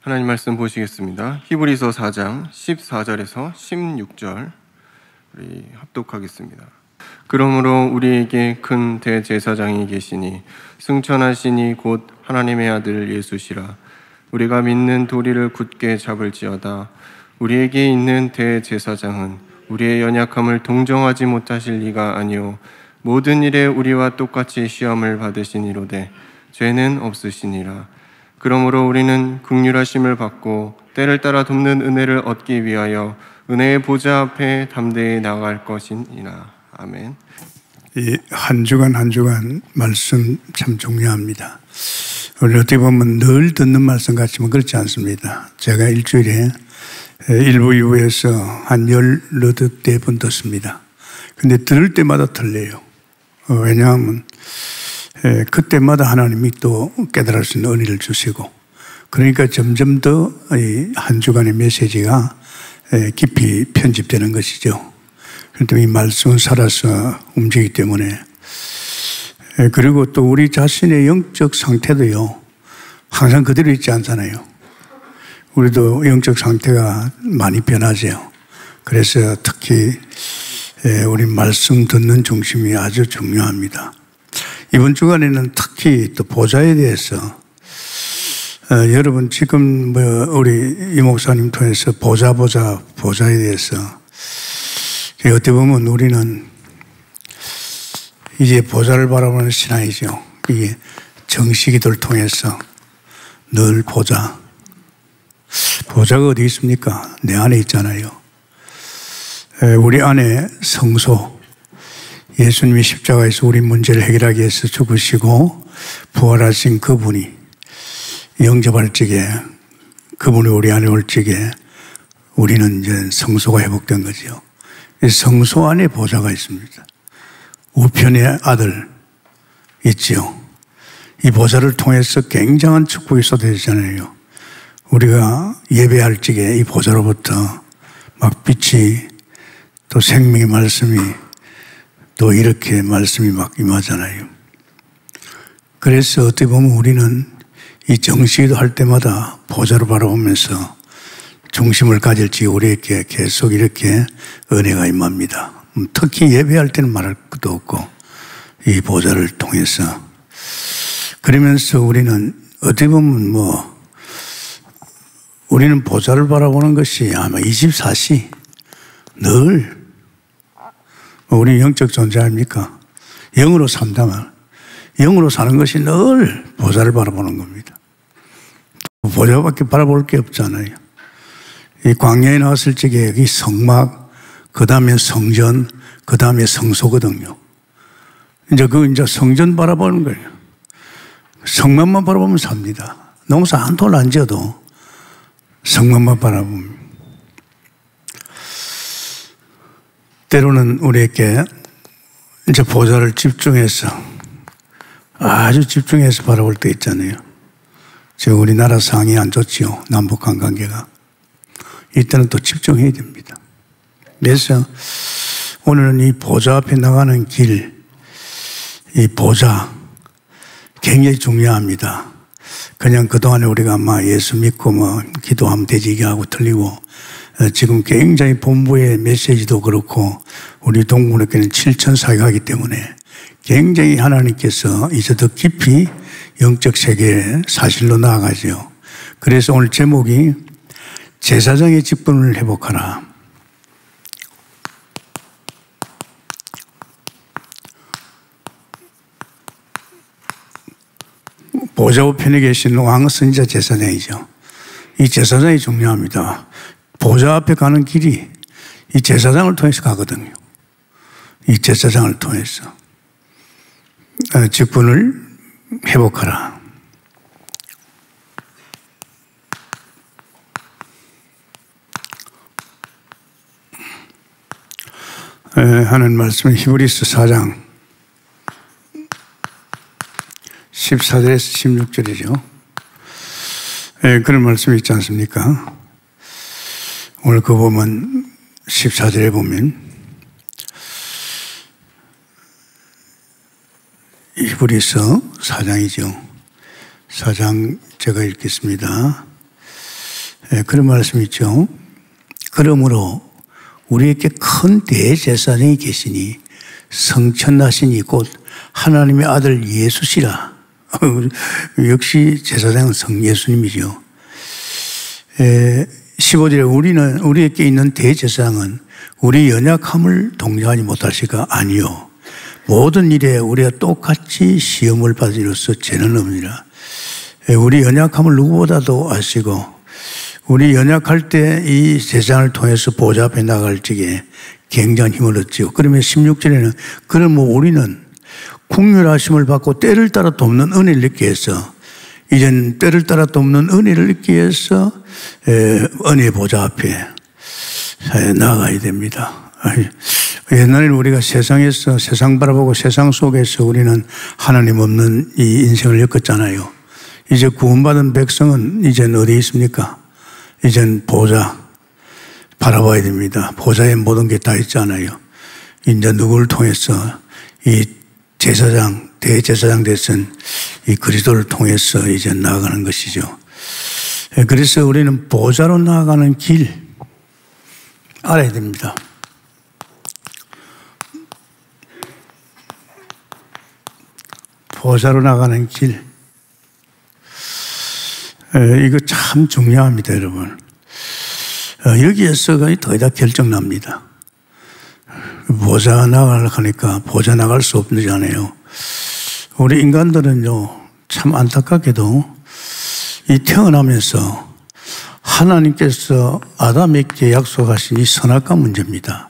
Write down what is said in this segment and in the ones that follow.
하나님 말씀 보시겠습니다. 히브리서 4장 14절에서 16절 우리 합독하겠습니다. 그러므로 우리에게 큰 대제사장이 계시니 승천하시니 곧 하나님의 아들 예수시라. 우리가 믿는 도리를 굳게 잡을지어다. 우리에게 있는 대제사장은 우리의 연약함을 동정하지 못하실 리가 아니요 모든 일에 우리와 똑같이 시험을 받으시니로되 죄는 없으시니라. 그러므로 우리는 긍휼하심을 받고 때를 따라 돕는 은혜를 얻기 위하여 은혜의 보좌 앞에 담대히 나아갈 것이니라. 아멘. 이 한 주간 한 주간 말씀 참 중요합니다. 우리 어떻게 보면 늘 듣는 말씀 같지만 그렇지 않습니다. 제가 일주일에 1부, 2부에서 한 14번 듣습니다. 근데 들을 때마다 틀려요. 왜냐하면 그때마다 하나님이 또 깨달을 수 있는 은혜를 주시고, 그러니까 점점 더 한 주간의 메시지가 깊이 편집되는 것이죠. 그런데 이 말씀은 살아서 움직이기 때문에, 그리고 또 우리 자신의 영적 상태도요 항상 그대로 있지 않잖아요. 우리도 영적 상태가 많이 변하죠. 그래서 특히 우리 말씀 듣는 중심이 아주 중요합니다. 이번 주간에는 특히 또 보좌에 대해서 여러분 지금 우리 이 목사님 통해서 보좌에 대해서 어떻게 보면 우리는 이제 보좌를 바라보는 신앙이죠. 이게 정식기도를 통해서 늘 보좌가 어디 있습니까? 내 안에 있잖아요. 우리 안에 성소, 예수님이 십자가에서 우리 문제를 해결하기 위해서 죽으시고 부활하신 그분이 영접할 적에, 그분이 우리 안에 올 적에 우리는 이제 성소가 회복된 거죠. 성소 안에 보좌가 있습니다. 우편의 아들 있지요. 이 보좌를 통해서 굉장한 축복이 쏟아지잖아요. 우리가 예배할 적에 이 보좌로부터 막 빛이, 또 생명의 말씀이, 또 이렇게 말씀이 막 임하잖아요. 그래서 어떻게 보면 우리는 이 정시기도 할 때마다 보좌를 바라보면서 중심을 가질지 우리에게 계속 이렇게 은혜가 임합니다. 특히 예배할 때는 말할 것도 없고 이 보좌를 통해서, 그러면서 우리는 어떻게 보면 우리는 보좌를 바라보는 것이 아마 24시 늘, 우리 영적 존재 아닙니까? 영으로 산다면 영으로 사는 것이 늘 보좌를 바라보는 겁니다. 보좌밖에 바라볼 게 없잖아요. 이 광야에 나왔을 적에 이 성막, 그 다음에 성전, 그 다음에 성소거든요. 이제 성전 바라보는 거예요. 성막만 바라보면 삽니다. 농사 한 톨 안 지어도 성막만 바라보면. 때로는 우리에게 이제 보좌를 아주 집중해서 바라볼 때 있잖아요. 지금 우리나라 상황이 안 좋지요. 남북한 관계가. 이때는 또 집중해야 됩니다. 그래서 오늘은 이 보좌 앞에 나가는 길, 이 보좌 굉장히 중요합니다. 그냥 그동안에 우리가 예수 믿고 기도하면 되지 이게 하고 틀리고, 지금 굉장히 본부의 메시지도 그렇고 우리 동문회교는 7,400하기 때문에 굉장히 하나님께서 이제 더 깊이 영적 세계의 사실로 나아가죠. 그래서 오늘 제목이 제사장의 직분을 회복하라. 보좌 우편에 계신 왕 선지자 제사장이죠. 이 제사장이 중요합니다. 보좌 앞에 가는 길이 이 제사장을 통해서 가거든요. 이 제사장을 통해서 직분을 회복하라. 하는 말씀은 히브리서 4장 14절에서 16절이죠. 그런 말씀이 있지 않습니까? 오늘 그 보면 14절에 보면 히브리서 4장이죠. 4장 제가 읽겠습니다. 그런 말씀이 있죠. 그러므로 우리에게 큰 대제사장이 계시니 성천하시니 곧 하나님의 아들 예수시라. 역시 제사장은 성 예수님이죠. 15절에 우리에게 있는 대제사장은 우리 연약함을 동정하지 못하시가 아니요 모든 일에 우리가 똑같이 시험을 받으로써 죄는 없느니라. 우리 연약함을 누구보다도 아시고 우리 연약할 때 이 세상을 통해서 보좌 앞에 나갈 적에 굉장한 힘을 얻지요. 그러면 16절에는 그러면 우리는 긍휼하심을 받고 때를 따라 돕는 은혜를 얻기 위해서 이젠 때를 따라 돕는 은혜를 얻기 위해서 은혜의 보좌 앞에 나가야 됩니다. 옛날에는 우리가 세상에서 세상 바라보고 세상 속에서 우리는 하나님 없는 이 인생을 겪었잖아요. 이제 구원받은 백성은 이젠 어디에 있습니까? 이젠 보좌 바라봐야 됩니다. 보좌에 모든 게 다 있잖아요. 이제 누구를 통해서 이 제사장, 대제사장 대신 이 그리스도를 통해서 이제 나아가는 것이죠. 그래서 우리는 보좌로 나아가는 길 알아야 됩니다. 보좌로 나가는 길. 이거 참 중요합니다, 여러분. 여기에서가 더 이상 결정납니다. 보좌 나가려고 하니까 보좌 나갈 수 없잖아요. 우리 인간들은요, 참 안타깝게도 이 태어나면서 하나님께서 아담에게 약속하신 이 선악과 문제입니다.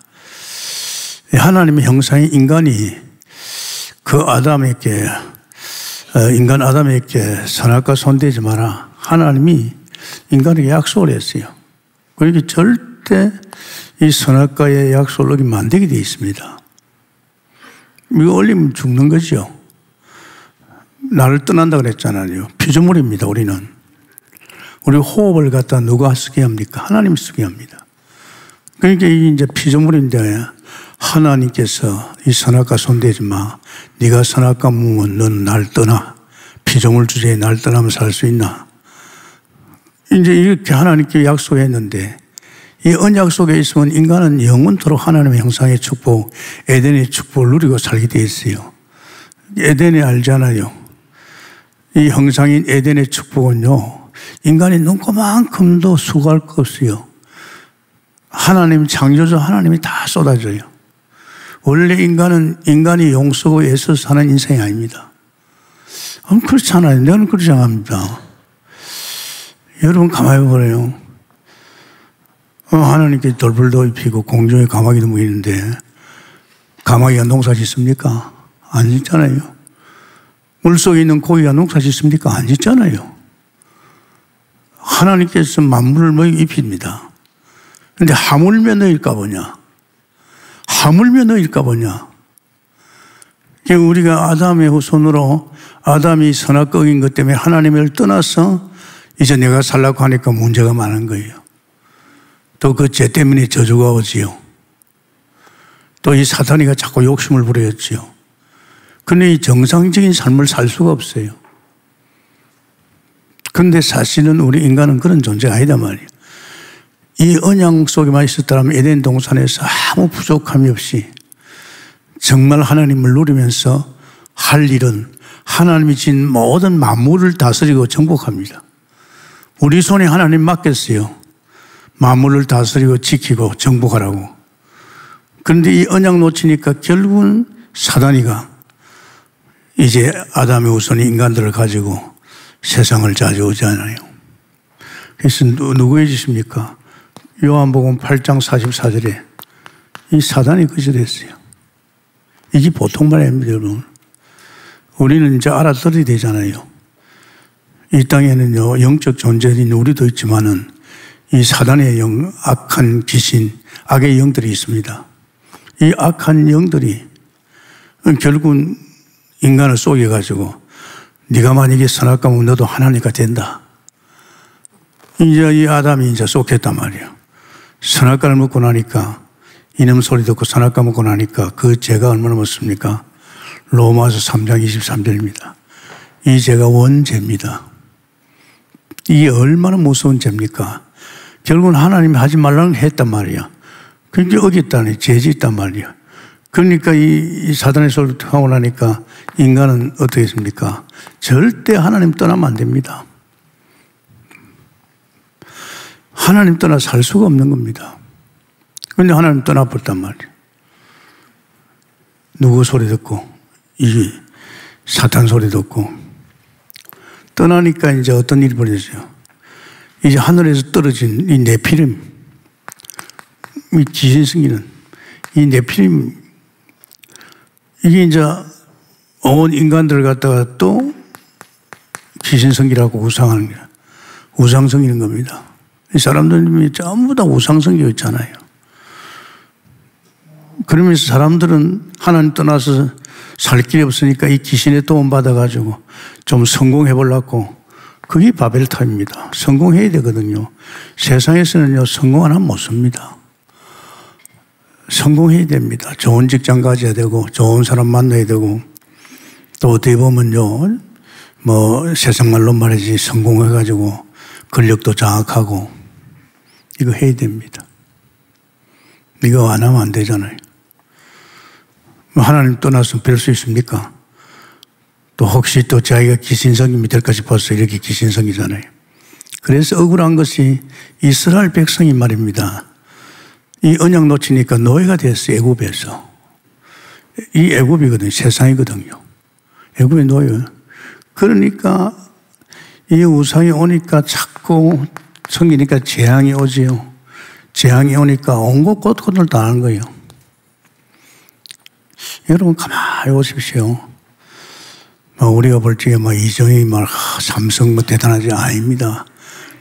하나님의 형상인 인간이 그 아담에게, 인간 아담에게 선악과 손대지 마라. 하나님이 인간에게 약속을 했어요. 그러니까 절대 이 선악과의 약속을 어기면 안 되게 되어 있습니다. 이거 올리면 죽는 거죠. 나를 떠난다 그랬잖아요. 피조물입니다, 우리는. 우리 호흡을 갖다 누가 쓰게 합니까? 하나님이 쓰게 합니다. 그러니까 이게 이제 피조물인데 하나님께서 이 선악과 손대지 마. 네가 선악과 먹으면 너는 날 떠나. 피조물 주제에 날 떠나면 살 수 있나? 이제 이렇게 하나님께 약속했는데 이 언약 속에 있으면 인간은 영원토록 하나님의 형상의 축복, 에덴의 축복을 누리고 살게 돼 있어요. 에덴에 알잖아요. 이 형상인 에덴의 축복은요, 인간이 눈코만큼도 수고할 거 없어요. 하나님 창조주 하나님이 다 쏟아져요. 원래 인간이 용서고 애써서 사는 인생이 아닙니다. 그렇잖아요. 저는 그렇지 않습니다. 여러분 가만히 보래요. 하나님께 돌불도 입히고 공중에 가마귀도 모이는데 가마귀가 농사 짓습니까? 안 짓잖아요. 물속에 있는 고기가 농사 짓습니까? 안 짓잖아요. 하나님께서 만물을 뭐 입힙니다. 그런데 하물며 너일까 보냐? 하물며 너일까 보냐? 우리가 아담의 후손으로 아담이 선악과 어긴 것 때문에 하나님을 떠나서 이제 내가 살라고 하니까 문제가 많은 거예요. 또 그 죄 때문에 저주가 오지요. 또 이 사탄이가 자꾸 욕심을 부려였지요. 근데 이 정상적인 삶을 살 수가 없어요. 근데 사실은 우리 인간은 그런 존재가 아니다 말이에요. 이 언약 속에만 있었다면 에덴 동산에서 아무 부족함이 없이 정말 하나님을 누리면서 할 일은 하나님이 진 모든 만물을 다스리고 정복합니다. 우리 손에 하나님 맡겼어요. 만물을 다스리고 지키고 정복하라고. 그런데 이 언약 놓치니까 결국은 사단이가 이제 아담의 후손이 인간들을 가지고 세상을 자주오잖아요. 그래서 누구의 짓입니까? 요한복음 8장 44절에 이 사단이 거절했어요. 이게 보통 말이 아닙니다, 여러분. 우리는 이제 알아들어야 되잖아요. 이 땅에는요, 영적 존재인 우리도 있지만은 이 사단의 영, 악한 귀신, 악의 영들이 있습니다. 이 악한 영들이 결국은 인간을 속여가지고 네가 만약에 선악과 먹으면 너도 하나님과 된다. 이제 이 아담이 이제 속했단 말이에요. 선악과를 먹고 나니까 이놈 소리 듣고 선악과 먹고 나니까 그 죄가 얼마나 무섭습니까? 로마서 3장 23절입니다. 이 죄가 원죄입니다. 이게 얼마나 무서운 죄입니까? 결국은 하나님이 하지 말라는 걸 했단 말이야. 그게 어겼다니, 죄짓단 말이야. 그러니까 이 사단의 소리를 하고 나니까 인간은 어떻게 했습니까? 절대 하나님 떠나면 안 됩니다. 하나님 떠나 살 수가 없는 겁니다. 그런데 하나님 떠나버렸단 말이에요. 누구 소리 듣고, 이 사탄 소리 듣고. 떠나니까 이제 어떤 일이 벌어졌어요? 이제 하늘에서 떨어진 이 네피림, 이 귀신 승기는 이 네피림, 이게 이제 온 인간들을 갖다가 또 귀신 성기라고 우상하는 거야. 우상 성기는 겁니다. 이 사람들이 전부 다 우상 성기가 있잖아요. 그러면서 사람들은 하나님 떠나서 살 길이 없으니까 이 귀신의 도움 받아가지고 좀 성공해 보려고, 그게 바벨탑입니다. 성공해야 되거든요. 세상에서는요, 성공 안 하면 못 씁니다. 성공해야 됩니다. 좋은 직장 가져야 되고, 좋은 사람 만나야 되고, 또 어떻게 보면요, 뭐 세상 말로 말이지 성공해가지고 권력도 장악하고, 이거 해야 됩니다. 이거 안 하면 안 되잖아요. 하나님 떠나서 뵐 수 있습니까? 또 혹시 또 자기가 기신성이 될까 싶어서 이렇게 기신성이잖아요. 그래서 억울한 것이 이스라엘 백성이 말입니다. 이 언약 놓치니까 노예가 됐어요. 애굽에서. 이 애굽이거든요. 세상이거든요. 애굽의 노예. 그러니까 이 우상이 오니까 자꾸 섬기니까 재앙이 오지요. 재앙이 오니까 온갖 고통을 당하는 거예요. 여러분 가만히 보십시오. 우리가 볼 적에 이정희 삼성 대단하지 아닙니다.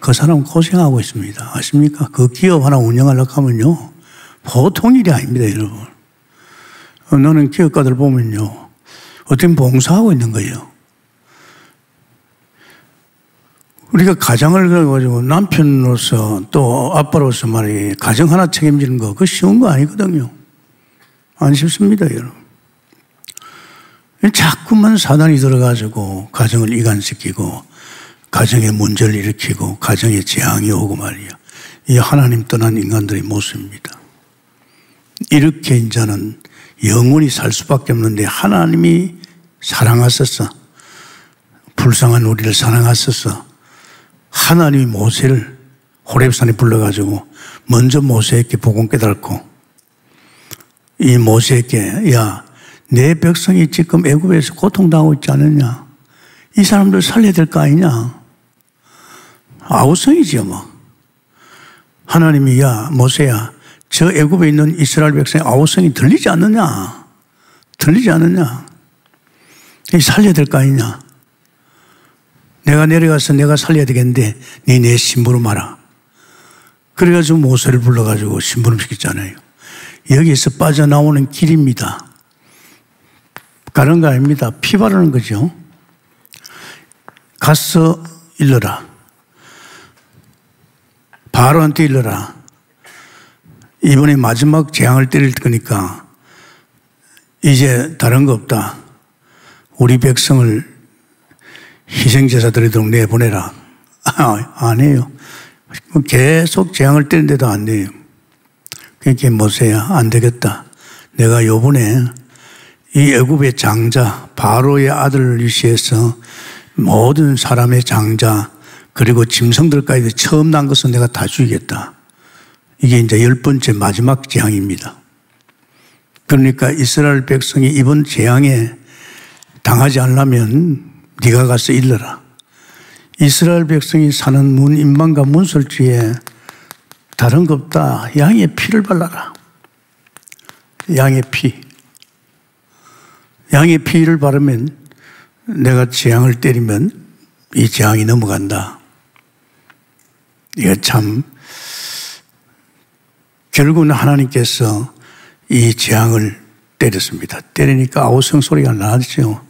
그 사람은 고생하고 있습니다. 아십니까? 그 기업 하나 운영하려고 하면요, 보통 일이 아닙니다, 여러분. 너는 기업가들 보면요, 어떻게 봉사하고 있는 거예요. 우리가 가정을 가지고 남편으로서 또 아빠로서 말이에요, 가정 하나 책임지는 거, 그거 쉬운 거 아니거든요. 안 쉽습니다, 여러분. 자꾸만 사단이 들어가지고 가정을 이간시키고, 가정에 문제를 일으키고, 가정에 재앙이 오고 말이야. 이 하나님 떠난 인간들의 모습입니다. 이렇게 이제는 영원히 살 수밖에 없는데, 하나님이 사랑하셔서, 불쌍한 우리를 사랑하셔서, 하나님이 모세를 호렙산에 불러가지고 먼저 모세에게 복음 깨달고, 이 모세에게, 야, 내 백성이 지금 애굽에서 고통당하고 있지 않느냐? 이 사람들 살려야 될 거 아니냐? 아우성이지요, 뭐. 하나님이, 야, 모세야, 저 애굽에 있는 이스라엘 백성의 아우성이 들리지 않느냐? 들리지 않느냐? 살려야 될 거 아니냐? 내가 내려가서 내가 살려야 되겠는데, 내 심부름 하라. 그래가지고 모세를 불러가지고 심부름 시켰잖아요. 여기에서 빠져나오는 길입니다. 가는 거 아닙니다. 피 바르는 거죠. 가서 일러라. 바로한테 일러라. 이번에 마지막 재앙을 때릴 거니까 이제 다른 거 없다. 우리 백성을 희생제사 드리도록 내보내라. 안 해요. 계속 재앙을 때리는데도 안 돼요. 그러니까 모세야, 안 되겠다. 내가 요번에 이 애굽의 장자, 바로의 아들을 위시해서 모든 사람의 장자, 그리고 짐승들까지 처음 난 것은 내가 다 죽이겠다. 이게 이제 10번째 마지막 재앙입니다. 그러니까 이스라엘 백성이 이번 재앙에 당하지 않으려면 네가 가서 일러라. 이스라엘 백성이 사는 문 인방과 문설주에 다른 거 없다. 양의 피를 발라라. 양의 피. 양의 피를 바르면 내가 재앙을 때리면 이 재앙이 넘어간다. 이게 참, 결국은 하나님께서 이 재앙을 때렸습니다. 때리니까 아우성 소리가 나죠.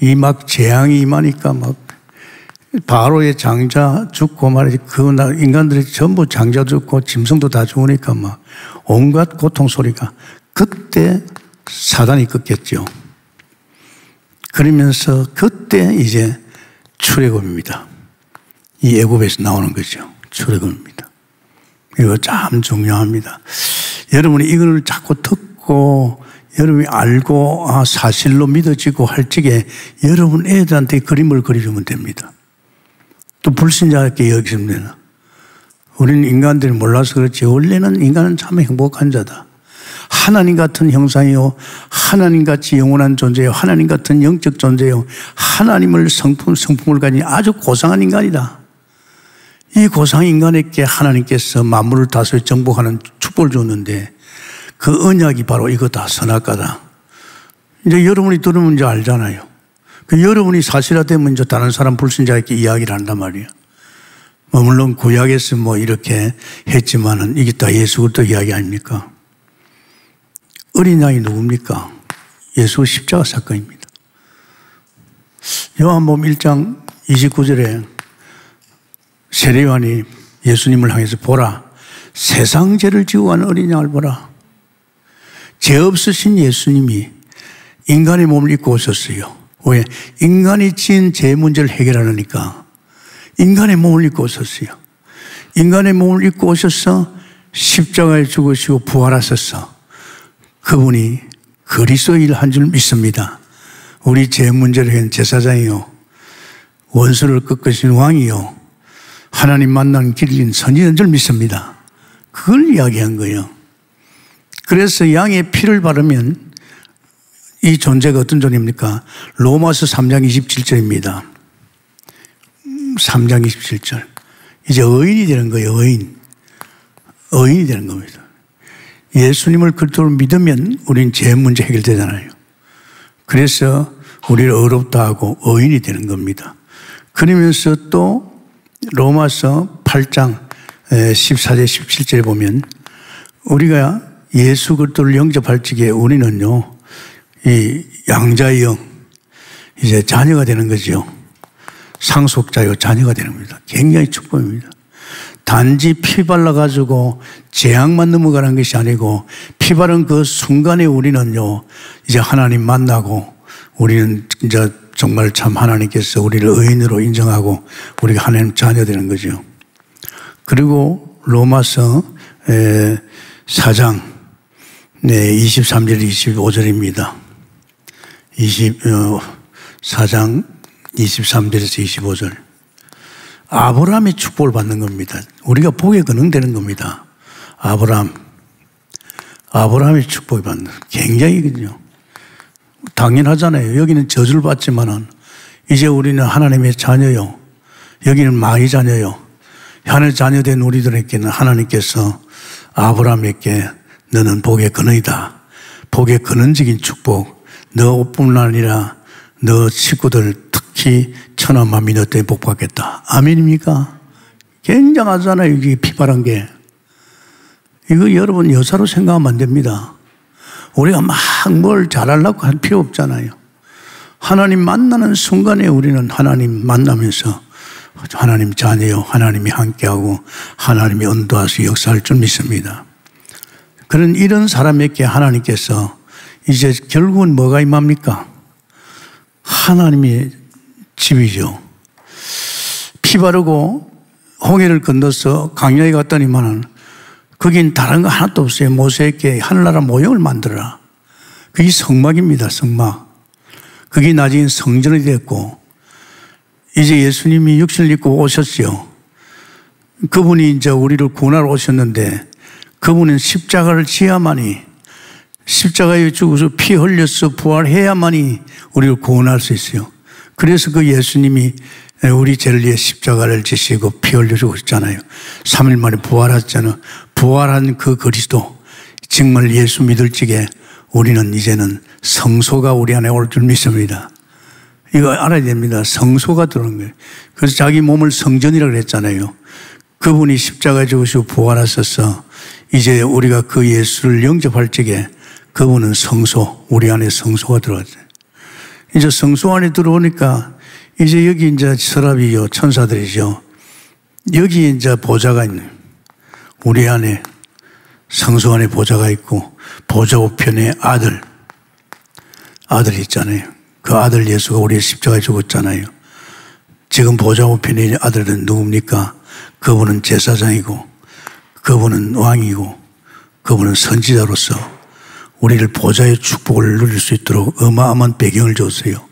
이 막 재앙이 임하니까 막 바로의 장자 죽고 말이지, 인간들이 전부 장자 죽고 짐승도 다 죽으니까 막 온갖 고통 소리가, 그때 사단이 꺾였죠. 그러면서 그때 이제 출애굽입니다. 이 애굽에서 나오는 거죠. 출애굽입니다. 이거 참 중요합니다. 여러분이 이걸 자꾸 듣고 여러분이 알고 사실로 믿어지고 할 적에 여러분 애들한테 그림을 그려주면 됩니다. 또 불신자에게 여기시면 됩니다. 우리는 인간들이 몰라서 그렇지 원래는 인간은 참 행복한 자다. 하나님 같은 형상이요, 하나님같이 영원한 존재요, 하나님 같은 영적 존재요, 하나님을 성품을 가진 아주 고상한 인간이다. 이 고상 인간에게 하나님께서 만물을 다스려 정복하는 축복을 줬는데 그 언약이 바로 이거다. 선악과다. 이제 여러분이 들으면 이제 알잖아요. 그 여러분이 사실화되면 이제 다른 사람 불신자에게 이야기를 한단 말이에요. 물론 구약에서 이렇게 했지만은 이게 다 예수 그리스도 이야기 아닙니까? 어린 양이 누굽니까? 예수 십자가 사건입니다. 요한복음 1장 29절에 세례요한이 예수님을 향해서 보라, 세상 죄를 지고 가는 어린 양을 보라. 죄 없으신 예수님이 인간의 몸을 입고 오셨어요. 왜? 인간이 지은 죄 문제를 해결하려니까 인간의 몸을 입고 오셨어요. 인간의 몸을 입고 오셔서 십자가에 죽으시고 부활하셨어. 그분이 그리스도일 한 줄 믿습니다. 우리 죄 문제를 해결한 제사장이요, 원수를 꺾으신 왕이요, 하나님 만나는 길인 선지자인 줄 믿습니다. 그걸 이야기한 거예요. 그래서 양의 피를 바르면 이 존재가 어떤 존재입니까? 로마서 3장 27절입니다. 3장 27절. 이제 의인이 되는 거예요. 의인이 되는 겁니다. 예수님을 그리스도로 믿으면 우리는 죄 문제 해결되잖아요. 그래서 우리를 의롭다 하고 의인이 되는 겁니다. 그러면서 또 로마서 8장 14절 17절에 보면 우리가 예수 그리스도를 영접할 적에 우리는요, 이 양자의 영, 이제 자녀가 되는 거죠. 상속자요, 자녀가 되는 겁니다. 굉장히 축복입니다. 단지 피 발라가지고 재앙만 넘어가는 것이 아니고 피 바른 그 순간에 우리는요, 이제 하나님 만나고 우리는 이제 정말 참 하나님께서 우리를 의인으로 인정하고 우리가 하나님 자녀 되는 거죠. 그리고 로마서 4장 23절 25절입니다. 4장 23절에서 25절. 아브라함의 축복을 받는 겁니다. 우리가 복에 근응되는 겁니다. 아브라함의 축복을 받는. 굉장히 그죠. 당연하잖아요. 여기는 저주를 받지만은 이제 우리는 하나님의 자녀요. 여기는 마귀 자녀요. 하늘 자녀된 우리들에게는 하나님께서 아브라함에게 너는 복의 근원이다. 복의 근원적인 축복. 너뿐만 아니라 너 식구들 특히 천하만민이 너 때문에 복받겠다. 아멘입니까? 굉장하잖아요. 이게 피바란 게. 이거 여러분 여사로 생각하면 안 됩니다. 우리가 막 뭘 잘하려고 할 필요 없잖아요. 하나님 만나는 순간에 우리는 하나님 만나면서 하나님 자녀요, 하나님이 함께하고 하나님이 인도하셔서 역사할 줄 믿습니다. 그런 이런 사람에게 하나님께서 이제 결국은 뭐가 임합니까? 하나님의 집이죠. 피 바르고 홍해를 건너서 광야에 갔더니만은 거긴 다른 거 하나도 없어요. 모세에게 하늘나라 모형을 만들어라. 그게 성막입니다. 성막. 그게 나중에 성전이 됐고 이제 예수님이 육신을 입고 오셨죠. 그분이 이제 우리를 구원하러 오셨는데 그분은 십자가를 지어야만이, 십자가에 죽어서 피 흘려서 부활해야만이 우리를 구원할 수 있어요. 그래서 그 예수님이 우리 죄를 위해 십자가를 지시고 피 흘려 죽으셨잖아요. 3일 만에 부활하셨잖아요. 부활한 그 그리스도, 정말 예수 믿을 적에 우리는 이제는 성소가 우리 안에 올 줄 믿습니다. 이거 알아야 됩니다. 성소가 들어오는 거예요. 그래서 자기 몸을 성전이라고 그랬잖아요. 그분이 십자가에 죽으시고 부활하셔서 이제 우리가 그 예수를 영접할 적에 그분은 성소, 우리 안에 성소가 들어왔어요. 이제 성소 안에 들어오니까 이제 여기 이제 서랍이요, 천사들이죠. 여기 이제 보좌가 있네요. 우리 안에 성소 안에 보좌가 있고 보좌 우편에 아들이 있잖아요. 그 아들 예수가 우리의 십자가에 죽었잖아요. 지금 보좌 우편에 있는 아들은 누굽니까? 그분은 제사장이고 그분은 왕이고 그분은 선지자로서 우리를 보좌의 축복을 누릴 수 있도록 어마어마한 배경을 줬어요.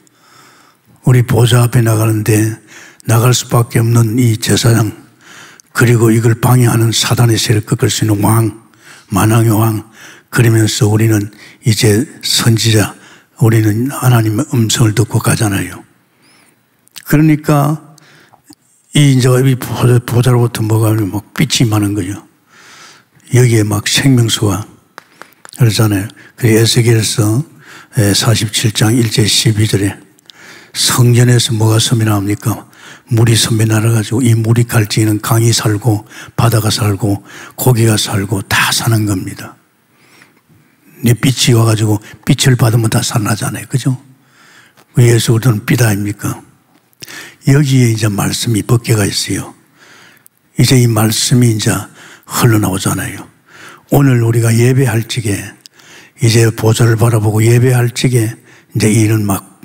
우리 보좌 앞에 나가는데 나갈 수밖에 없는 이 제사장, 그리고 이걸 방해하는 사단의 세를 꺾을 수 있는 왕, 만왕의 왕, 그러면서 우리는 이제 선지자, 우리는 하나님의 음성을 듣고 가잖아요. 그러니까 이 보좌로부터 뭐가 막 빛이 임하는 거죠. 여기에 막 생명수가 그러잖아요. 그래서 에스겔서 47장 1절 12절에 성전에서 뭐가 섬이 나옵니까? 물이 섬이 날아가지고 이 물이 갈지에는 강이 살고 바다가 살고 고기가 살고 다 사는 겁니다. 빛이 와가지고 빛을 받으면 다 살아나잖아요. 그죠? 예수 그리스도는 빛 아닙니까? 여기에 이제 말씀이 법궤가 있어요. 이제 이 말씀이 이제 흘러나오잖아요. 오늘 우리가 예배할 적에 이제 보좌를 바라보고 예배할 적에 이제 이런 막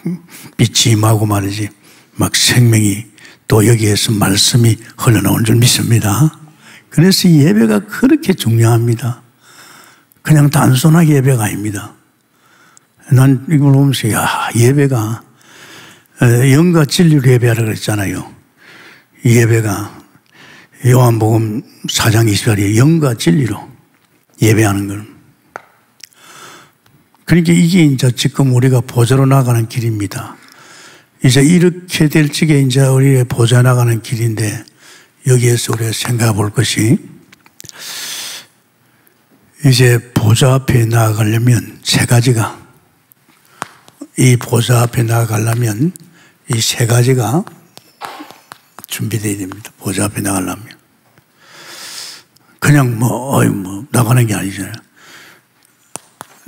빛이 임하고 말이지 막 생명이 또 여기에서 말씀이 흘러나오는 줄 믿습니다. 그래서 이 예배가 그렇게 중요합니다. 그냥 단순하게 예배가 아닙니다. 난 이걸 보면서 예배가 영과 진리로 예배하라고 그랬잖아요. 이 예배가 요한복음 4장 20절에 영과 진리로 예배하는 걸. 그러니까 이게 이제 지금 우리가 보좌로 나가는 길입니다. 이제 이렇게 될 적에 이제 우리의 보좌 나가는 길인데 여기에서 우리가 생각해 볼 것이 이제 보좌 앞에 나아가려면 세 가지가 이 보좌 앞에 나아가려면 이 세 가지가 준비되어야 됩니다. 보좌 앞에 나가려면. 그냥 나가는 게 아니잖아요.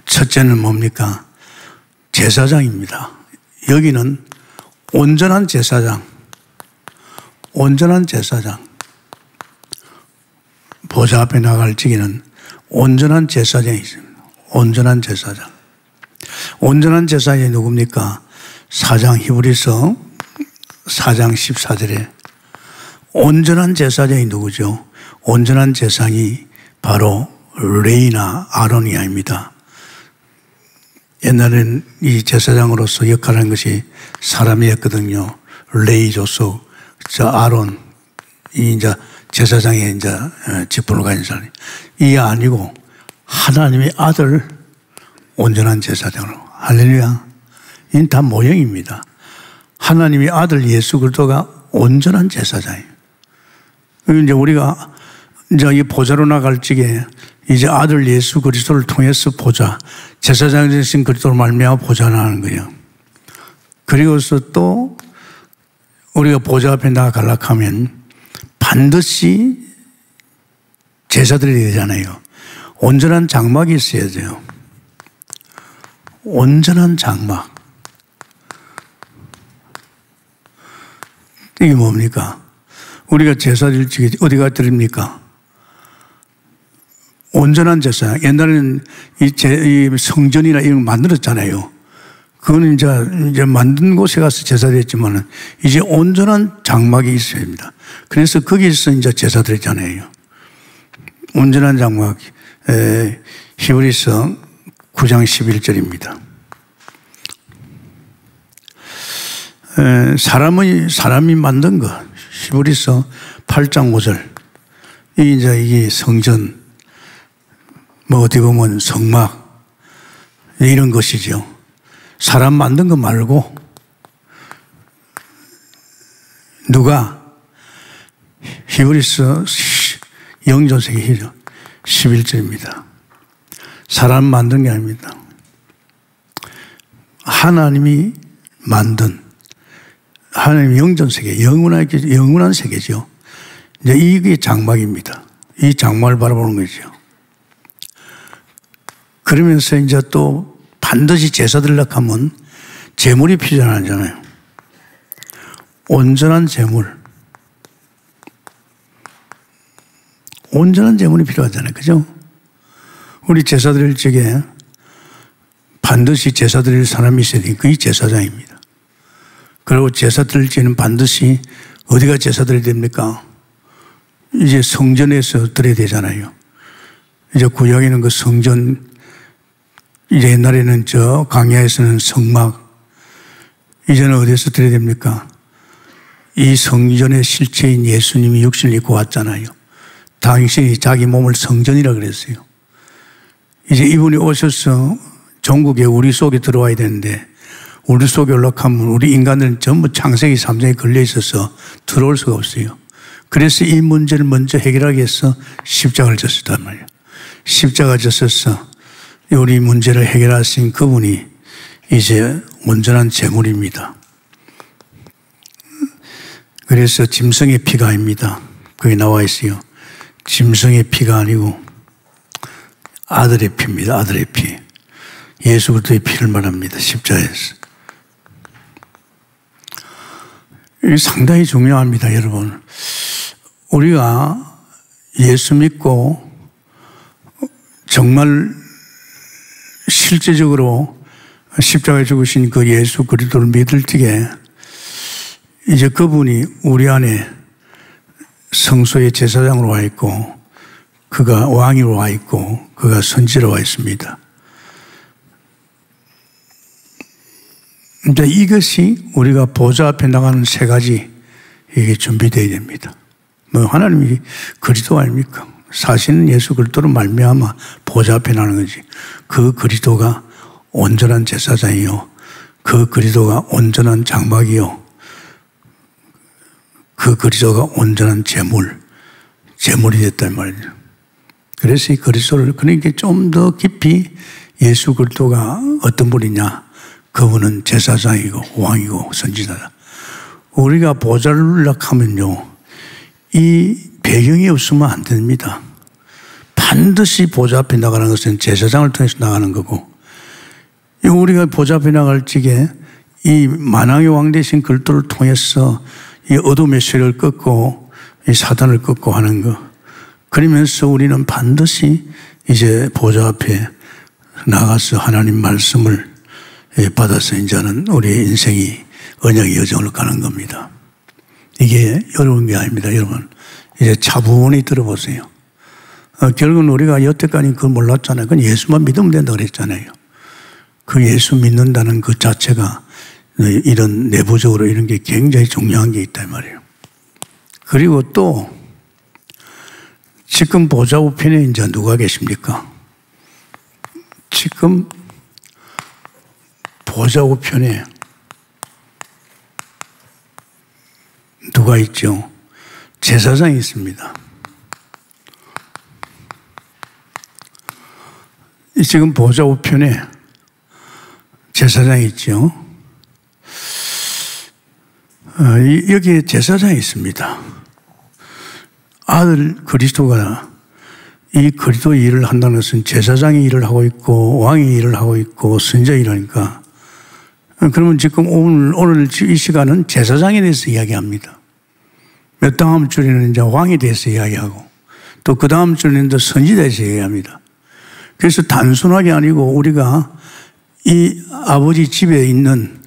첫째는 뭡니까? 제사장입니다. 여기는 온전한 제사장. 온전한 제사장. 보좌 앞에 나갈 적에는 온전한 제사장이 있습니다. 온전한 제사장. 온전한 제사장이 누굽니까? 4장 히브리서 4장 14절에 온전한 제사장이 누구죠? 온전한 제사장이 바로 레이나 아론이 아닙니다. 옛날엔 이 제사장으로서 역할하는 것이 사람이었거든요. 레이 족속, 아론이 이제 제사장의 이제 직분을 가진 사람이. 이게 아니고 하나님의 아들 온전한 제사장으로. 할렐루야. 이건 다 모형입니다. 하나님의 아들 예수 그리스도가 온전한 제사장이에요. 이제 우리가 이제 이 보좌로 나갈 적에 이제 아들 예수 그리스도를 통해서 보좌, 제사장 되신 그리스도를 말미암아 보좌 나가는 거예요. 그리고서 또 우리가 보좌 앞에 나가려고 하면 반드시 제사들이 되잖아요. 온전한 장막이 있어야 돼요. 온전한 장막. 이게 뭡니까? 우리가 제사 드릴 적에 어디가 드립니까? 온전한 제사. 옛날에는 이 성전이나 이런 거 만들었잖아요. 그거는 이제 만든 곳에 가서 제사 드렸지만은 이제 온전한 장막이 있어야 합니다. 그래서 거기서 이제 제사 드렸잖아요. 온전한 장막. 히브리서 9장 11절입니다. 사람이 만든 거. 히브리서 8장 5절. 이게 성전, 어떻게 보면 성막, 이런 것이죠. 사람 만든 거 말고, 누가? 히브리서 영전세기 11절입니다. 사람 만든 게 아닙니다. 하나님이 만든, 하나님 영전세계, 영원한 세계죠. 이제 이게 장막입니다. 이 장막을 바라보는 거죠. 그러면서 이제 또 반드시 제사 드리려고 하면 제물이 필요하잖아요. 온전한 제물. 온전한 제물이 필요하잖아요. 그죠? 우리 제사 드릴 적에 반드시 제사 드릴 사람이 있어야 되니까 그게 제사장입니다. 그리고 제사 드릴 적에는 반드시 어디가 제사 드려야 됩니까? 이제 성전에서 드려야 되잖아요. 이제 구약에는 그 성전, 이제 옛날에는 저 광야에서는 성막, 이제는 어디서 드려야 됩니까? 이 성전의 실체인 예수님이 육신을 입고 왔잖아요. 당신이 자기 몸을 성전이라 그랬어요. 이제 이분이 오셔서 종국에 우리 속에 들어와야 되는데, 우리 속에 올라가면 우리 인간들은 전부 창세기 3장에 걸려 있어서 들어올 수가 없어요. 그래서 이 문제를 먼저 해결하기 위해서 십자가를 졌단 말이에요. 십자가 졌어서 우리 문제를 해결하신 그분이 이제 온전한 제물입니다. 그래서 짐승의 피가 아닙니다. 거기 나와 있어요. 짐승의 피가 아니고 아들의 피입니다. 아들의 피. 예수 그리스도의 피를 말합니다. 십자가에서. 이게 상당히 중요합니다, 여러분. 우리가 예수 믿고 정말 실제적으로 십자가에 죽으신 그 예수 그리스도를 믿을 적에 이제 그분이 우리 안에 성소의 제사장으로 와 있고, 그가 왕으로 와 있고, 그가 선지로 와 있습니다. 이제 이것이 우리가 보좌 앞에 나가는 세 가지 이게 준비되어야 됩니다. 뭐 하나님이 그리스도 아닙니까? 사실은 예수 그리스도로 말미암아 보좌 앞에 나가는 거지. 그 그리스도가 온전한 제사장이요, 그 그리스도가 온전한 장막이요, 그 그리스도가 온전한 제물이 됐단 말이죠. 그래서 이 그리스도를, 그러니까 좀 더 깊이 예수 그리스도가 어떤 분이냐, 그분은 제사장이고 왕이고 선지자다. 우리가 보좌를 누락하면요, 이 배경이 없으면 안 됩니다. 반드시 보좌 앞에 나가는 것은 제사장을 통해서 나가는 거고, 우리가 보좌 앞에 나갈 적에 이 만왕의 왕 되신 그리스도를 통해서 이 어둠의 세력을 꺾고 이 사단을 꺾고 하는 거. 그러면서 우리는 반드시 이제 보좌 앞에 나가서 하나님 말씀을 받아서 이제는 우리의 인생이 언약의 여정을 가는 겁니다. 이게 어려운 게 아닙니다, 여러분. 이제 차분히 들어보세요. 결국은 우리가 여태까지 그걸 몰랐잖아요. 그건 예수만 믿으면 된다고 그랬잖아요. 그 예수 믿는다는 그 자체가 이런 내부적으로 이런 게 굉장히 중요한 게 있단 말이에요. 그리고 또 지금 보좌 우편에 이제 누가 계십니까? 지금 보좌 우편에 누가 있죠? 제사장이 있습니다. 지금 보좌 우편에 제사장이 있죠. 여기에 제사장이 있습니다. 아들 그리스도가 이 그리스도의 일을 한다는 것은 제사장이 일을 하고 있고 왕이 일을 하고 있고 선지자의 일하니까, 그러면 지금 오늘 이 시간은 제사장에 대해서 이야기합니다. 몇 다음 주에는 이제 왕에 대해서 이야기하고, 또 그 다음 주에는 또 선지자에 대해서 이야기합니다. 그래서 단순하게 아니고 우리가 이 아버지 집에 있는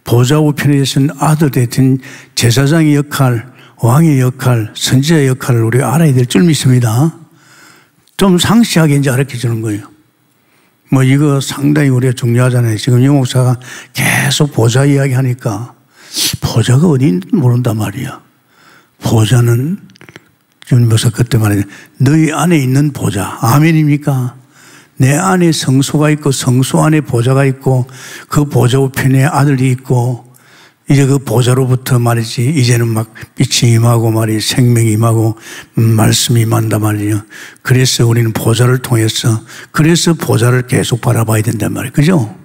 보좌 우편에 계신 아들에 든 제사장의 역할, 왕의 역할, 선지자의 역할을 우리가 알아야 될 줄 믿습니다. 좀 상세하게 이제 가르쳐 주는 거예요. 뭐 이거 상당히 우리가 중요하잖아요. 지금 유 목사가 계속 보좌 이야기 하니까 보좌가 어디 있는지 모른단 말이야. 보좌는 주님 목사 그때 말해, 너희 안에 있는 보좌. 아멘입니까? 내 안에 성소가 있고 성소 안에 보좌가 있고 그 보좌 우편에 아들이 있고, 이제 그 보좌로부터 말이지 이제는 막 빛이 임하고 말이 생명이 임하고 말씀이 임한단 말이에요. 그래서 우리는 보좌를 통해서, 그래서 보좌를 계속 바라봐야 된단 말이에요. 그죠?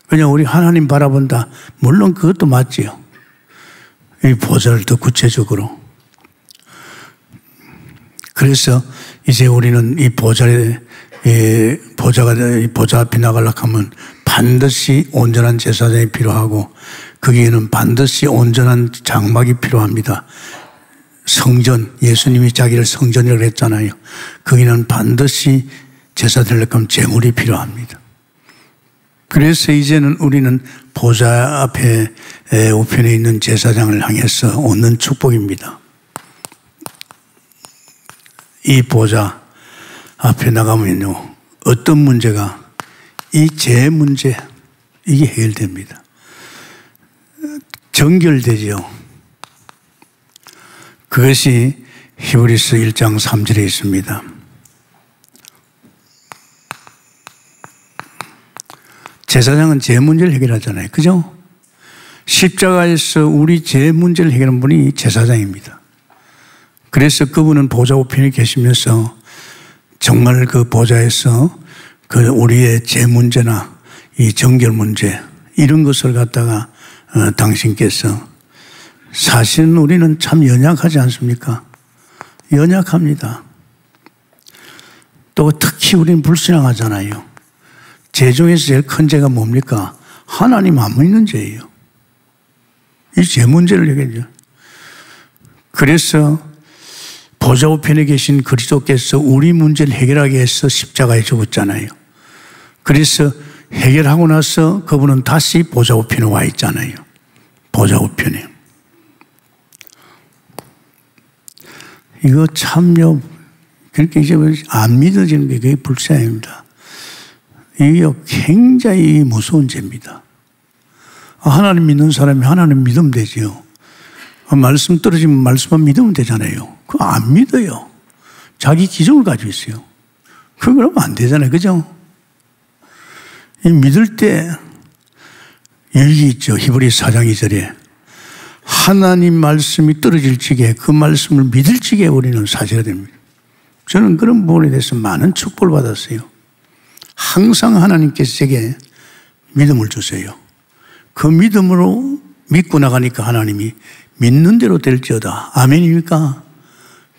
그냥 우리 하나님 바라본다. 물론 그것도 맞지요. 이 보좌를 더 구체적으로. 그래서 이제 우리는 이 보좌가 보좌 앞에 나가려고 하면 반드시 온전한 제사장이 필요하고, 거기에는 반드시 온전한 장막이 필요합니다. 성전, 예수님이 자기를 성전이라고 했잖아요. 거기는 반드시 제사 드리려고 하면 제물이 필요합니다. 그래서 이제는 우리는 보좌 앞에 우편에 있는 제사장을 향해서 얻는 축복입니다. 이 보좌 앞에 나가면요, 어떤 문제가, 이 죄 문제, 이게 해결됩니다. 정결되죠. 그것이 히브리서 1장 3절에 있습니다. 제사장은 죄 문제를 해결하잖아요. 그죠? 십자가에서 우리 죄 문제를 해결한 분이 제사장입니다. 그래서 그분은 보좌 우편에 계시면서 정말 그 보좌에서 그 우리의 죄 문제나 이 정결 문제 이런 것을 갖다가 당신께서, 사실은 우리는 참 연약하지 않습니까? 연약합니다. 또 특히 우리는 불신앙하잖아요. 죄 중에서 제일 큰 죄가 뭡니까? 하나님 안 믿는 죄예요. 이 죄 문제를 얘기하죠. 그래서 보좌 우편에 계신 그리스도께서 우리 문제를 해결하기 위해서 십자가에 죽었잖아요. 그래서 해결하고 나서 그분은 다시 보좌 우편에 와 있잖아요. 보좌 우편에. 이거 참요, 그렇게 이제 안 믿어지는 게 그게 불쌍합니다. 이게 굉장히 무서운 죄입니다. 하나님 믿는 사람이 하나님 믿으면 되죠. 말씀 떨어지면 말씀만 믿으면 되잖아요. 그거 안 믿어요. 자기 기준을 가지고 있어요. 그러면 안 되잖아요. 그죠? 이 믿을 때 여기 있죠. 히브리서 4장 2절에 하나님 말씀이 떨어질 적에 그 말씀을 믿을 적에 우리는 사셔야 됩니다. 저는 그런 부분에 대해서 많은 축복을 받았어요. 항상 하나님께서 제게 믿음을 주세요. 그 믿음으로 믿고 나가니까 하나님이 믿는 대로 될지어다. 아멘입니까?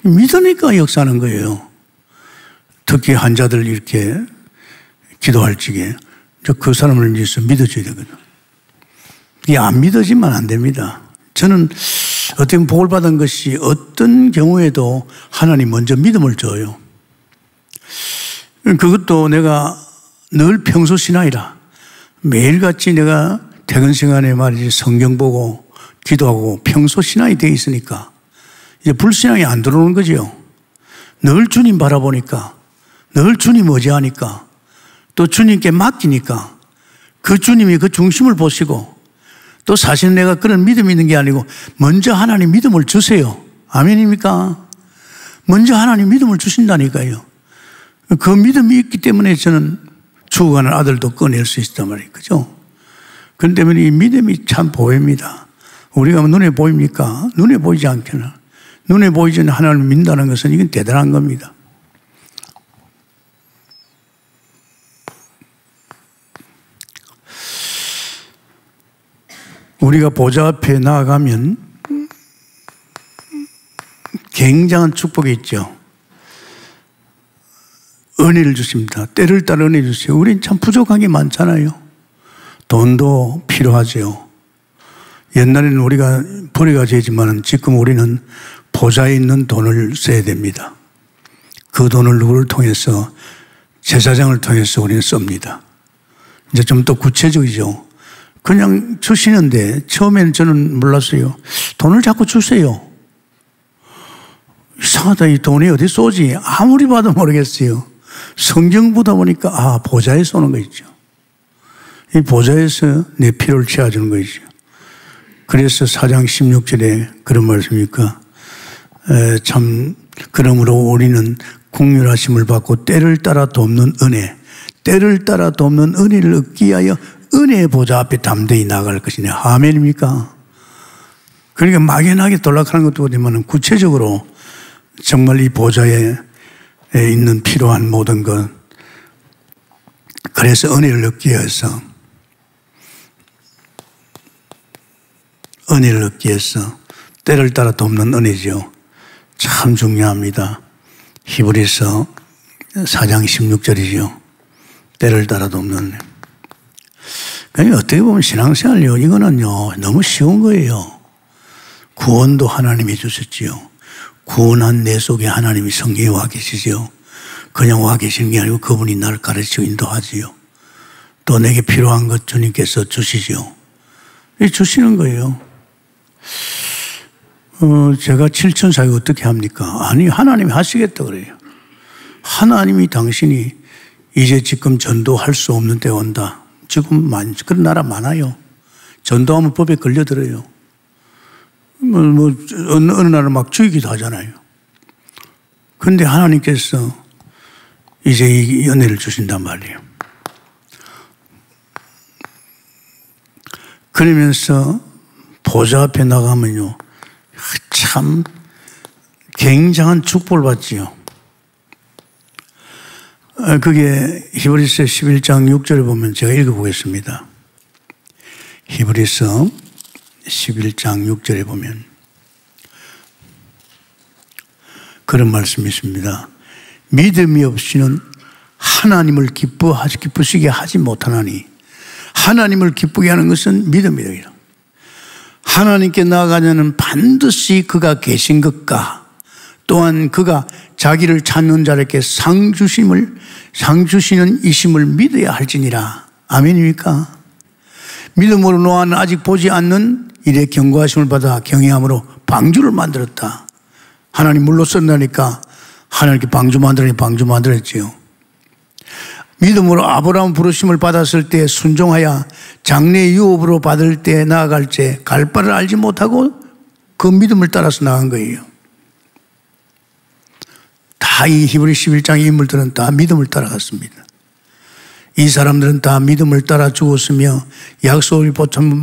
믿으니까 역사하는 거예요. 특히 환자들 이렇게 기도할 적에 그 사람을 위해서 믿어줘야 되거든요. 이게 안 믿어지면 안 됩니다. 저는 어떻게 보면 복을 받은 것이 어떤 경우에도 하나님 먼저 믿음을 줘요. 그것도 내가 늘 평소 신앙이라 매일같이 내가 퇴근 시간에 말이지 성경 보고 기도하고 평소 신앙이 되어 있으니까 이제 불신앙이 안 들어오는 거죠. 늘 주님 바라보니까, 늘 주님 의지하니까, 또 주님께 맡기니까 그 주님이 그 중심을 보시고, 또 사실 내가 그런 믿음이 있는 게 아니고 먼저 하나님 믿음을 주세요. 아멘입니까? 먼저 하나님 믿음을 주신다니까요. 그 믿음이 있기 때문에 저는 죽어가는 아들도 꺼낼 수 있단 말이에요. 그죠? 그렇기 때문에 이 믿음이 참 보입니다. 우리가 눈에 보입니까? 눈에 보이지 않게나. 눈에 보이지 않는 하나님을 믿는다는 것은 이건 대단한 겁니다. 우리가 보좌 앞에 나아가면 굉장한 축복이 있죠. 은혜를 주십니다. 때를 따라 은혜 주세요. 우린 참 부족한 게 많잖아요. 돈도 필요하죠. 옛날에는 우리가 벌이가 되지만 지금 우리는 보좌에 있는 돈을 써야 됩니다. 그 돈을 누구를 통해서, 제사장을 통해서 우리는 씁니다. 이제 좀 더 구체적이죠. 그냥 주시는데 처음에는 저는 몰랐어요. 돈을 자꾸 주세요. 이상하다. 이 돈이 어디 쏘지? 아무리 봐도 모르겠어요. 성경 보다 보니까 보좌에 쏘는 거 있죠. 이 보좌에서 내 필요를 채워주는 거 있죠. 그래서 4장 16절에 그런 말씀입니까? 참 그러므로 우리는 국률하심을 받고 때를 따라 돕는 은혜, 때를 따라 돕는 은혜를 얻기 위하여 은혜의 보좌 앞에 담대히 나갈 것이네. 아멘입니까? 그러니까 막연하게 돌락하는 것도 아니지만 구체적으로 정말 이 보좌에 있는 필요한 모든 것, 그래서 은혜를 얻기 위해서, 은혜를 얻기 위해서 때를 따라 돕는 은혜죠. 참 중요합니다. 히브리서 4장 16절이죠. 때를 따라 돕는 은혜. 그러니까 어떻게 보면 신앙생활요, 이거는요 너무 쉬운 거예요. 구원도 하나님이 주셨지요. 구원한 내 속에 하나님이 성경에 와 계시죠. 그냥 와 계시는 게 아니고 그분이 나를 가르치고 인도하지요. 또 내게 필요한 것 주님께서 주시죠. 주시는 거예요. 제가 7천사가 어떻게 합니까? 아니, 하나님이 하시겠다 그래요. 하나님이 당신이 이제 지금 전도할 수 없는 때 온다. 지금 그런 나라 많아요. 전도하면 법에 걸려들어요. 어느 나라 막 죽이기도 하잖아요. 그런데 하나님께서 이제 이 은혜를 주신단 말이에요. 그러면서 보좌 앞에 나가면요, 참 굉장한 축복을 받지요. 그게 히브리서 11장 6절에 보면 제가 읽어보겠습니다. 히브리서 11장 6절에 보면 그런 말씀이 있습니다. 믿음이 없이는 하나님을 기쁘시게 하지 못하나니, 하나님을 기쁘게 하는 것은 믿음이다. 하나님께 나아가려는 반드시 그가 계신 것과 또한 그가 자기를 찾는 자에게 상 주시는 이심을 믿어야 할지니라. 아멘입니까? 믿음으로 노아는 아직 보지 않는 일에 경고하심을 받아 경외함으로 방주를 만들었다. 하나님 물로 쓴다니까 하나님께 방주 만들었지요. 믿음으로 아브라함 부르심을 받았을 때 순종하여 장래 유업으로 받을 때 나아갈 때 갈 바를 알지 못하고 그 믿음을 따라서 나간 거예요. 다 이 히브리 11장의 인물들은 다 믿음을 따라갔습니다. 이 사람들은 다 믿음을 따라 죽었으며 약속을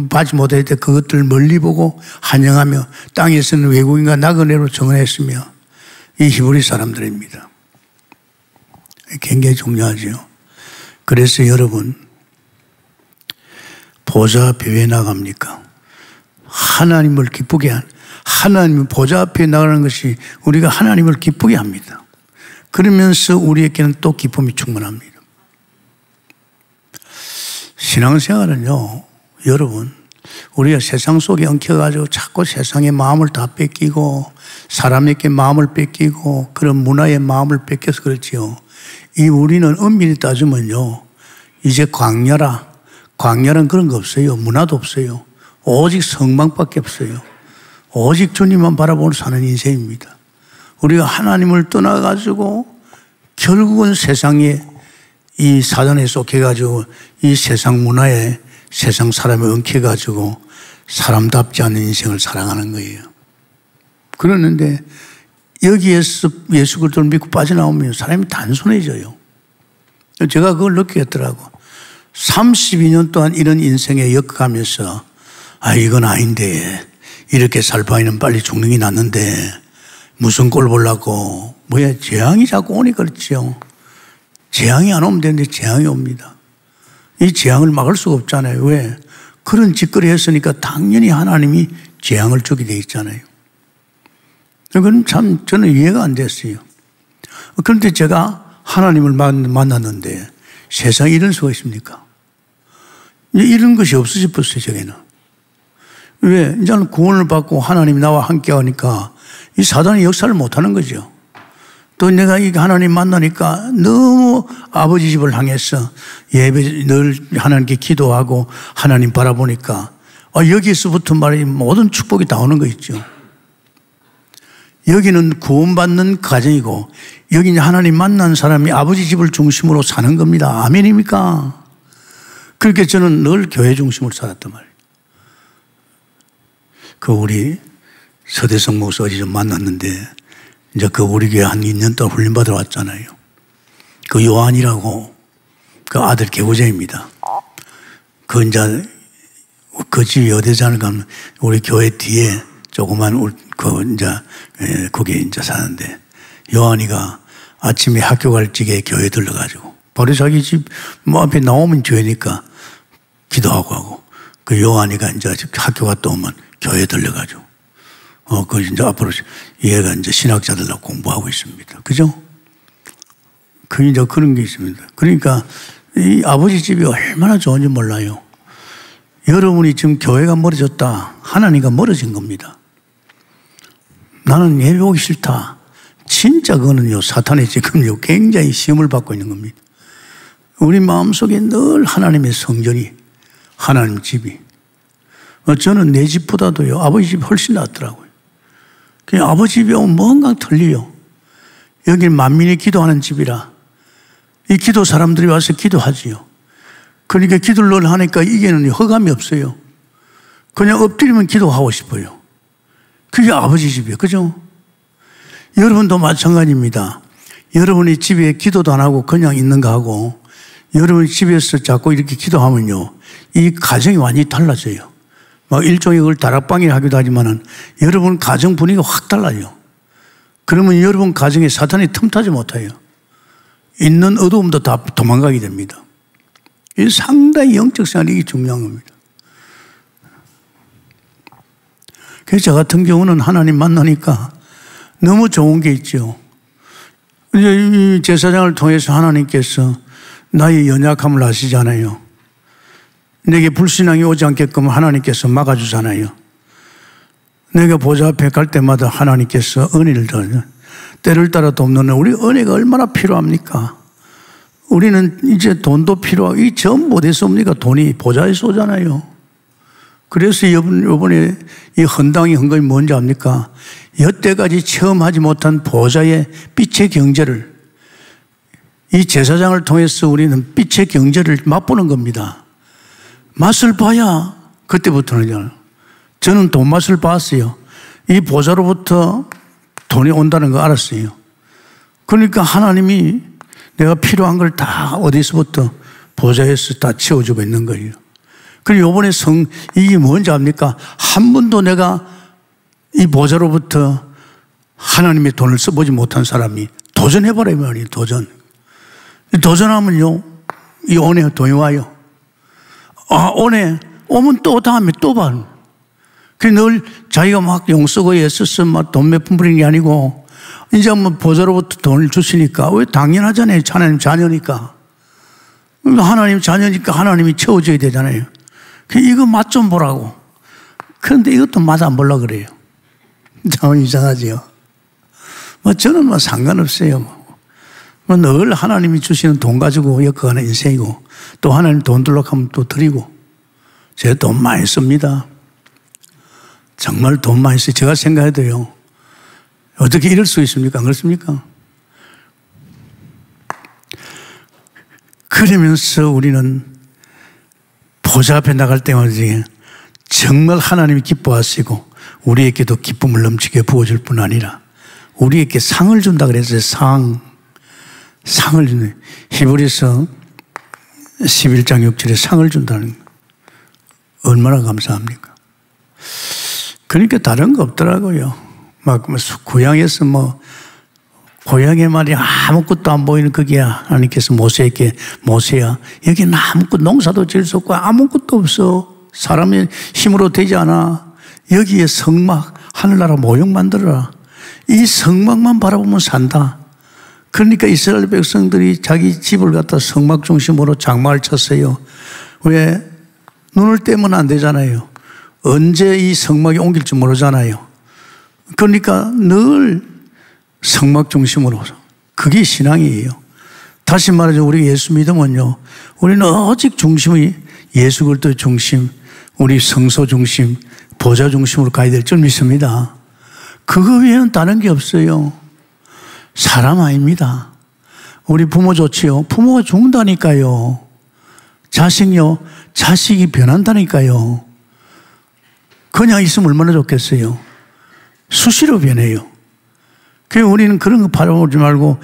받지 못할 때 그것들을 멀리 보고 환영하며 땅에서는 외국인과 나그네로 정언했으며 이 히브리 사람들입니다. 굉장히 중요하죠. 그래서 여러분, 보좌 앞에 왜 나갑니까? 하나님을 기쁘게 하나님 보좌 앞에 나가는 것이 우리가 하나님을 기쁘게 합니다. 그러면서 우리에게는 또 기쁨이 충만합니다. 신앙생활은요, 여러분, 우리가 세상 속에 엉켜가지고 자꾸 세상의 마음을 다 뺏기고 사람에게 마음을 뺏기고 그런 문화의 마음을 뺏겨서 그렇지요. 우리는 엄밀히 따지면요, 이제 광야란 그런 거 없어요. 문화도 없어요. 오직 성망밖에 없어요. 오직 주님만 바라보고 사는 인생입니다. 우리가 하나님을 떠나가지고 결국은 세상에 이 사단에 속해가지고 이 세상 문화에 세상 사람에 엉켜가지고 사람답지 않은 인생을 살아가는 거예요. 그러는데 여기에서 예수 그리스도를 믿고 빠져나오면 사람이 단순해져요. 제가 그걸 느끼겠더라고. 32년 동안 이런 인생에 엮어가면서 이건 아닌데 이렇게 살 바에는 빨리 죽는 게 낫는데 무슨 꼴 보려고 재앙이 자꾸 오니 그렇지요. 재앙이 안 오면 되는데 재앙이 옵니다. 이 재앙을 막을 수가 없잖아요. 왜? 그런 짓거리 했으니까 당연히 하나님이 재앙을 주게 돼 있잖아요. 그건 참 저는 이해가 안 됐어요. 그런데 제가 하나님을 만났는데 세상에 이런 수가 있습니까? 이런 것이 없어졌어요, 저게는. 왜? 이제는 구원을 받고 하나님이 나와 함께 하니까 이 사단이 역사를 못 하는 거죠. 또 내가 이 하나님 만나니까 너무 아버지 집을 향해서 예배 늘 하나님께 기도하고 하나님 바라보니까 여기서부터 말이 모든 축복이 다 오는 거 있죠. 여기는 구원받는 가정이고 여기는 하나님 만난 사람이 아버지 집을 중심으로 사는 겁니다. 아멘입니까? 그렇게 저는 늘 교회 중심으로 살았단 말이에요. 우리 서대성 목사 어제 좀 만났는데 이제 우리 교회 한 2년 동안 훈련받으러 왔잖아요. 요한이라고 아들 개구쟁입니다. 이제 집이 어디잖아 가면 우리 교회 뒤에 조그만 거기에 이제 사는데 요한이가 아침에 학교 갈 적에 교회 들러가지고 바로 자기 집 앞에 나오면 교회니까 기도하고 하고 요한이가 이제 학교 갔다 오면 교회 들러가지고 이제 앞으로 얘가 이제 신학자들하고 공부하고 있습니다. 그죠? 이제 그런 게 있습니다. 그러니까 이 아버지 집이 얼마나 좋은지 몰라요. 여러분이 지금 교회가 멀어졌다. 하나님과 멀어진 겁니다. 나는 예배 오기 싫다. 진짜 그거는요, 사탄이 지금요, 굉장히 시험을 받고 있는 겁니다. 우리 마음속에 늘 하나님의 성전이, 하나님 집이. 저는 내 집보다도요, 아버지 집이 훨씬 낫더라고요. 그냥 아버지 집에 오면 뭔가 틀려요. 여기는 만민이 기도하는 집이라 이 기도 사람들이 와서 기도하지요. 그러니까 기도를 늘 하니까 이게는 허감이 없어요. 그냥 엎드리면 기도하고 싶어요. 그게 아버지 집이에요. 그죠? 여러분도 마찬가지입니다. 여러분이 집에 기도도 안 하고 그냥 있는 거 하고 여러분이 집에서 자꾸 이렇게 기도하면요, 이 가정이 완전히 달라져요. 막 일종의 그걸 다락방이라 하기도 하지만은 여러분 가정 분위기가 확 달라요. 그러면 여러분 가정에 사탄이 틈타지 못해요. 있는 어두움도 다 도망가게 됩니다. 이 상당히 영적 생활이 이게 중요한 겁니다. 그래서 저 같은 경우는 하나님 만나니까 너무 좋은 게 있죠. 이제 이 제사장을 통해서 하나님께서 나의 연약함을 아시잖아요. 내게 불신앙이 오지 않게끔 하나님께서 막아주잖아요. 내가 보좌 앞에 갈 때마다 하나님께서 은혜를 줘요. 때를 따라 돕는 우리 은혜가 얼마나 필요합니까? 우리는 이제 돈도 필요하고 이 전부 어디서 옵니까? 돈이 보좌에서 오잖아요. 그래서 이번에 이 헌당이 헌금이 뭔지 압니까? 여태까지 체험하지 못한 보좌의 빛의 경제를, 이 제사장을 통해서 우리는 빛의 경제를 맛보는 겁니다. 맛을 봐야 그때부터는 저는 돈 맛을 봤어요. 이 보좌로부터 돈이 온다는 거 알았어요. 그러니까 하나님이 내가 필요한 걸 다 어디서부터 보좌에서 다 채워주고 있는 거예요. 그리고 이번에 이게 뭔지 압니까? 한 번도 내가 이 보좌로부터 하나님의 돈을 써보지 못한 사람이 도전해봐라 이 말이에요. 도전하면요, 이 온에 돈이 와요. 온에 오면 또 다음에 또 봐. 늘 자기가 막 용쓰고 애써서 막 돈 몇 푼 버리는 게 아니고 이제 뭐 보좌로부터 돈을 주시니까 왜 당연하잖아요. 하나님 자녀니까. 하나님 자녀니까 하나님이 채워줘야 되잖아요. 이거 맛 좀 보라고. 그런데 이것도 맛 안 보려고 그래요. 참 이상하지요. 저는 뭐 상관없어요. 늘 하나님이 주시는 돈 가지고 엮어가는 인생이고 또 하나님 돈 들려고 하면 또 드리고 제가 돈 많이 씁니다. 정말 돈 많이 써요. 제가 생각해도요. 어떻게 이럴 수 있습니까? 안 그렇습니까? 그러면서 우리는 보좌 앞에 나갈 때마다 정말 하나님이 기뻐하시고 우리에게도 기쁨을 넘치게 부어줄 뿐 아니라 우리에게 상을 준다 그랬어요. 상을 주네. 히브리서 11장 6절에 상을 준다는 거. 얼마나 감사합니까? 그러니까 다른 거 없더라고요. 막 고향에서 고향에 말이 아무것도 안 보이는 거기야. 하나님께서 모세에게 모세야 여기는 아무것도 농사도 지을 수 없고 아무것도 없어. 사람의 힘으로 되지 않아. 여기에 성막 하늘나라 모형 만들어라. 이 성막만 바라보면 산다. 그러니까 이스라엘 백성들이 자기 집을 갖다 성막 중심으로 장막을 쳤어요. 왜? 눈을 떼면 안 되잖아요. 언제 이 성막이 옮길지 모르잖아요. 그러니까 늘 성막 중심으로. 그게 신앙이에요. 다시 말해서 우리 예수 믿으면요, 우리는 오직 중심이 예수 그리스도 중심, 우리 성소 중심, 보좌 중심으로 가야 될 줄 믿습니다. 그거 외에는 다른 게 없어요. 사람 아닙니다. 우리 부모 좋지요. 부모가 죽는다니까요. 자식이 변한다니까요. 그냥 있으면 얼마나 좋겠어요. 수시로 변해요. 그래서 우리는 그런 거 바라보지 말고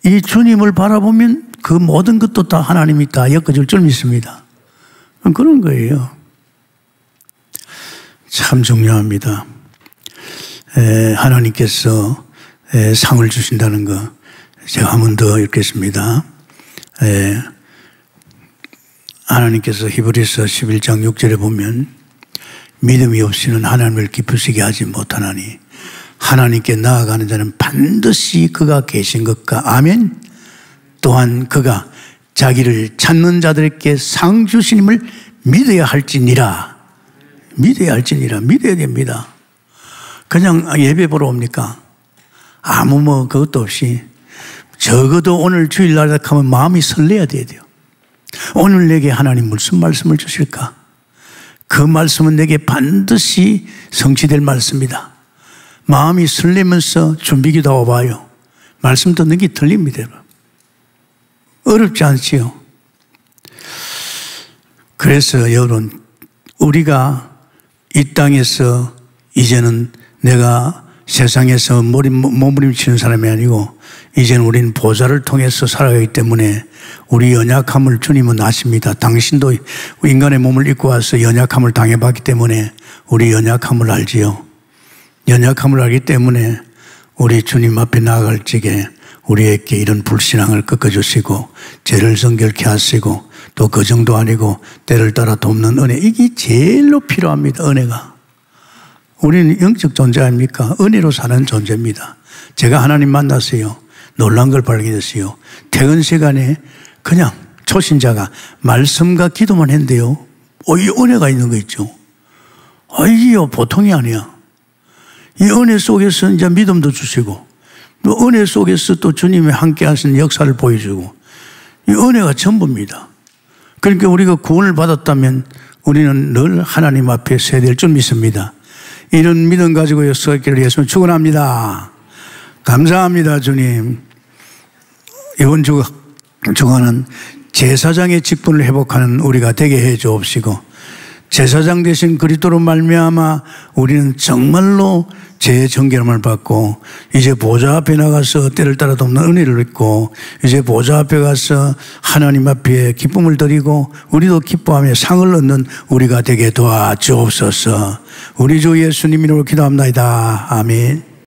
이 주님을 바라보면 그 모든 것도 다 하나님이 다 엮어줄 줄 믿습니다. 그런 거예요. 참 중요합니다. 하나님께서 상을 주신다는 거 제가 한 번 더 읽겠습니다. 하나님께서 히브리서 11장 6절에 보면 믿음이 없이는 하나님을 기쁘시게 하지 못하나니 하나님께 나아가는 자는 반드시 그가 계신 것과 아멘. 또한 그가 자기를 찾는 자들에게 상 주시님을 믿어야 할지니라. 믿어야 됩니다. 그냥 예배 보러 옵니까? 아무 그것도 없이 적어도 오늘 주일날 하면 마음이 설레야 돼요. 오늘 내게 하나님 무슨 말씀을 주실까? 그 말씀은 내게 반드시 성취될 말씀이다. 마음이 설레면서 준비기도 하고 봐요. 말씀 듣는 게 틀립니다. 어렵지 않지요. 그래서 여러분, 우리가 이 땅에서 이제는 내가 세상에서 몸부림치는 사람이 아니고 이제는 우리는 보좌를 통해서 살아가기 때문에 우리 연약함을 주님은 아십니다. 당신도 인간의 몸을 입고 와서 연약함을 당해봤기 때문에 우리 연약함을 알지요. 연약함을 알기 때문에 우리 주님 앞에 나아갈 적에 우리에게 이런 불신앙을 꺾어주시고 죄를 정결케 하시고 또 그 정도 아니고 때를 따라 돕는 은혜, 이게 제일로 필요합니다. 은혜가. 우리는 영적 존재 아닙니까? 은혜로 사는 존재입니다. 제가 하나님 만났어요. 놀란 걸 발견했어요. 퇴근 시간에 그냥 초신자가 말씀과 기도만 했는데요. 이 은혜가 있는 거 있죠. 이게 보통이 아니야. 이 은혜 속에서 이제 믿음도 주시고 또 은혜 속에서 또 주님이 함께 하시는 역사를 보여주고 이 은혜가 전부입니다. 그러니까 우리가 구원을 받았다면 우리는 늘 하나님 앞에 서야 될 줄 믿습니다. 이런 믿음 가지고 서 있기를 예수님 축원합니다. 감사합니다, 주님. 이번 주간은 제사장의 직분을 회복하는 우리가 되게 해 주옵시고 제사장 대신 그리스도로 말미암아 우리는 정말로 죄의 정결함을 받고 이제 보좌 앞에 나가서 때를 따라 돕는 은혜를 얻고 이제 보좌 앞에 가서 하나님 앞에 기쁨을 드리고 우리도 기뻐하며 상을 얻는 우리가 되게 도와주옵소서. 우리 주 예수님 이름으로 기도합니다. 아멘.